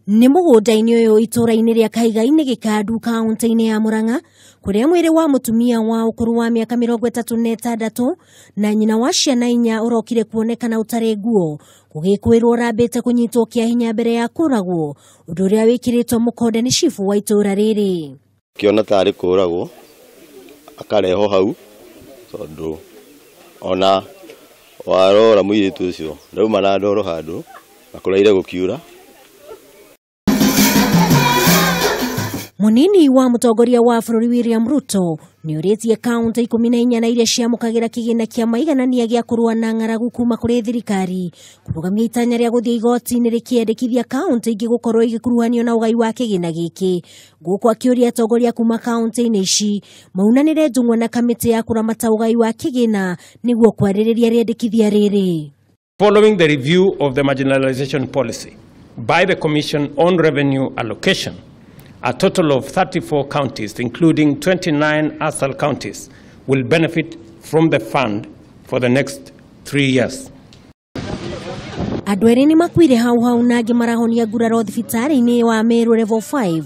Nĩ mũgũnda-inĩ ũyũ itũra-inĩ rĩa Kaigai-inĩ Gĩkandu kaunti-inĩ ya Murang'a kũrĩa mwĩrĩ wa mũtumia wa ũkũrũ wa mĩaka 36 na nyina wa ciana 4 ũrokire kuonekana ũtarĩ nguo gũgĩkwĩrwo ũrambĩte kũnyitwo kĩa hinya mbere ya kuragwo, ũndũ ũrĩa wĩkĩrĩtwo mũkonde nĩ cibu wa itũra rĩrĩ. Kiona tarĩ kuragwo akareho hau tondũ ona warora mũirĩtu ũcio ndauma na ndoro handũ na kũraire gũkiura. Munini wa mũtongoria wa bũrũri William Ruto nĩ ũrĩtie kaunti 14 na iria ciamũkagĩra kĩgĩna kĩa maiganania gĩa kũrũa na ng'aragu kuma kũrĩ thirikari kũrũgamia itanya rĩa gũthiĩ igoti-inĩ rĩkĩendekithia kaunti ingĩ gũkorwo igĩkuruhanio na ũgai wa kĩgĩna gĩkĩ, gũkũ akĩũria atongoria kuma kaunti-inĩ ici maunanĩre njung'wa na kamĩtĩ ya kũramata ũgai wa kĩgĩna nĩguo kwarĩrĩria rĩendekithia rĩrĩ. Following the review of the marginalization policy by the Commission on Revenue Allocation, a total of 34 counties, including 29 ASAL counties, will benefit from the fund for the next 3 years. Andũ erĩ nĩ makuire hau na angĩ marahonia nguraro thibitarĩ-inĩ wa Meru level 5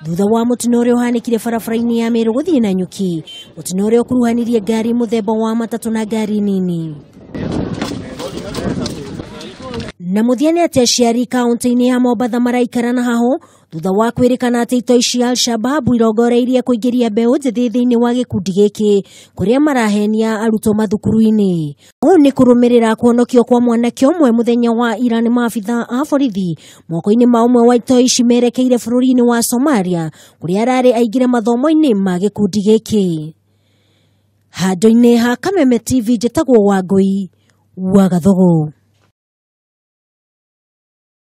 thutha wa mũtino ũrĩa ũhanĩkire barabara-inĩ ya Meru gũthiĩ Nanyuki, mũtino ũrĩa ũkuruhanirie ngari mũthemba wa matatũ na ngari nini. Na mũthiane atĩ aciari kaunti-inĩ ya Mombatha maraikarana haho thutha wa kwĩrĩkana atĩ itoi cia Al-Shabaab irongoreirie kũingĩria mbeũ njĩthĩ thĩinĩ wa gĩkundi gĩkĩ kũrĩa marahenia arutwo mathukuru-inĩ. Ũũ nĩ kũrũmĩrĩra kuonokio kwa mwanake ũmwe mũthenya wa ira nĩ maabitha a borithi moko-inĩ ma ũmwe wa itoi ici merekeire bũrũri-inĩ wa Somalia kũrĩa ararĩ aingĩre mathomo-inĩ ma gĩkundi gĩkĩ. Handũ-inĩ ha Kameme TV njĩtagwo Wangũi wa Gathogo.